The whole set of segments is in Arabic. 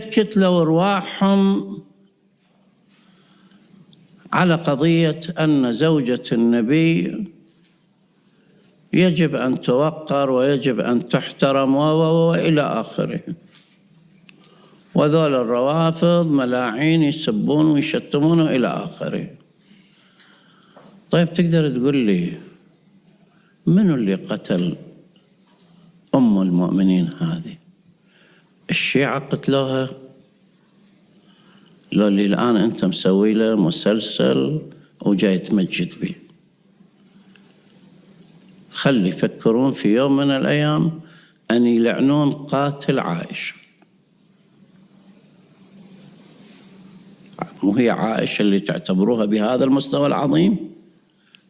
كتلوا أرواحهم على قضية أن زوجة النبي يجب أن توقر ويجب أن تحترم وإلى آخره. وذول الروافض ملاعين يسبون ويشتمون إلى آخره. طيب تقدر تقول لي من اللي قتل أم المؤمنين هذه؟ الشيعة قتلوها؟ لو اللي الآن أنت مسوي له مسلسل وجاي تمجد به، خلي يفكرون في يوم من الأيام أن يلعنون قاتل عائشة. مو هي عائشة اللي تعتبروها بهذا المستوى العظيم؟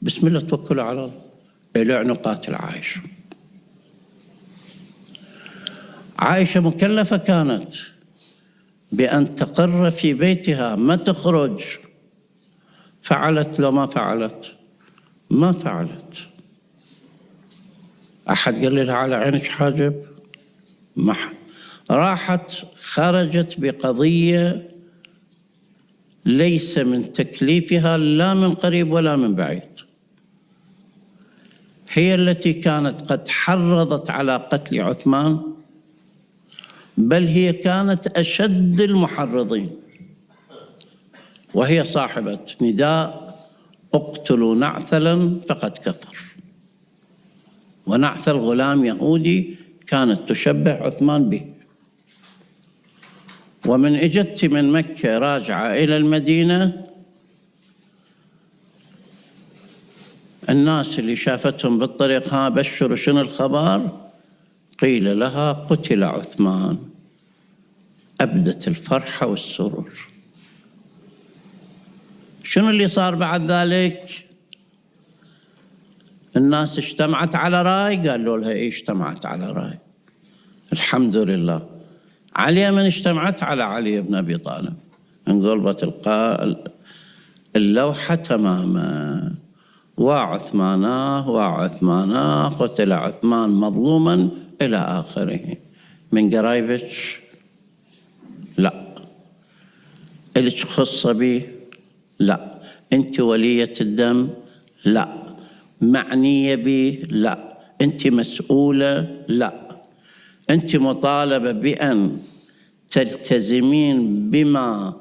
بسم الله توكلوا على الله، يلعنوا قاتل عائشة. عائشة مكلفة كانت بأن تقر في بيتها ما تخرج. فعلت لو ما فعلت؟ ما فعلت. أحد قال لها على عينك حاجب؟ ما راحت خرجت بقضية ليس من تكليفها لا من قريب ولا من بعيد. هي التي كانت قد حرضت على قتل عثمان، بل هي كانت أشد المحرضين، وهي صاحبة نداء اقتلوا نعثلا فقد كفر. ونعثل غلام يهودي كانت تشبه عثمان به. ومن اجت من مكة راجعة إلى المدينة، الناس اللي شافتهم بالطريق ها بشروا شنو الخبر؟ قيل لها قتل عثمان. أبدت الفرحة والسرور. شنو اللي صار بعد ذلك؟ الناس اجتمعت على رأي؟ قالوا لها إيه اجتمعت على رأي؟ الحمد لله. علي من اجتمعت؟ على علي بن أبي طالب. انقلبت اللوحة تماما. وعثمانا قتل عثمان مظلوما إلى آخره. من قرايبك؟ لا. إلك خصة بي؟ لا. أنت ولية الدم؟ لا. معنية بي؟ لا. أنت مسؤولة؟ لا. أنت مطالبة بأن تلتزمين بما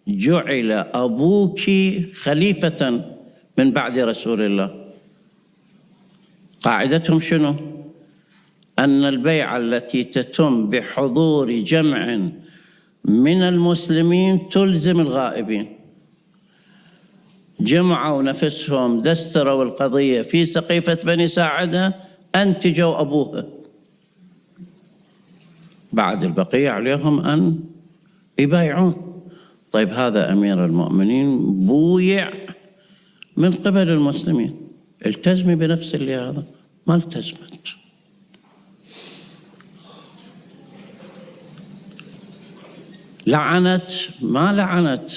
جعل أبوك خليفة من بعد رسول الله. قاعدتهم شنو؟ أن البيعة التي تتم بحضور جمع من المسلمين تلزم الغائبين. جمعوا نفسهم، دستروا القضية في سقيفة بني ساعدة، أنتجوا أبوها. بعد البقية عليهم أن يبايعون. طيب هذا أمير المؤمنين بويع من قبل المسلمين، التزمي بنفس اللي هذا، ما التزمت. لعنت؟ ما لعنت.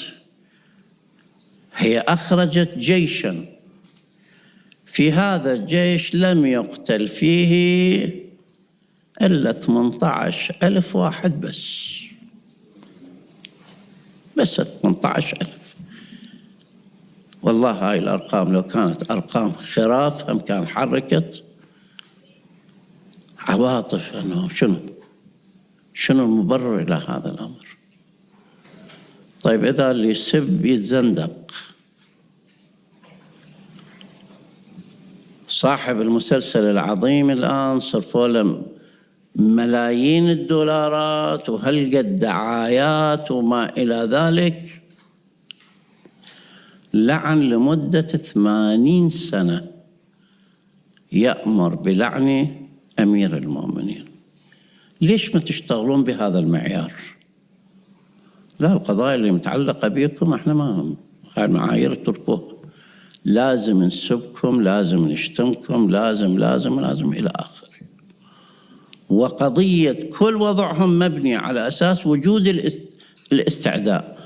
هي أخرجت جيشا، في هذا الجيش لم يقتل فيه إلا 18,000 واحد بس 18,000. والله هاي الأرقام لو كانت أرقام خراف هم كان حركت عواطف أنه شنو المبرر إلى هذا الأمر. طيب إذا اللي يسب يتزندق. صاحب المسلسل العظيم الآن صرفوا له ملايين الدولارات وهلقى الدعايات وما إلى ذلك، لعن لمدة 80 سنة، يأمر بلعن أمير المؤمنين. ليش ما تشتغلون بهذا المعيار؟ لا، القضايا اللي متعلقة بكم احنا ما هاي المعايير تركوها. لازم نسبكم، لازم نشتمكم، لازم إلى آخره. وقضية كل وضعهم مبني على أساس وجود الاستعداء.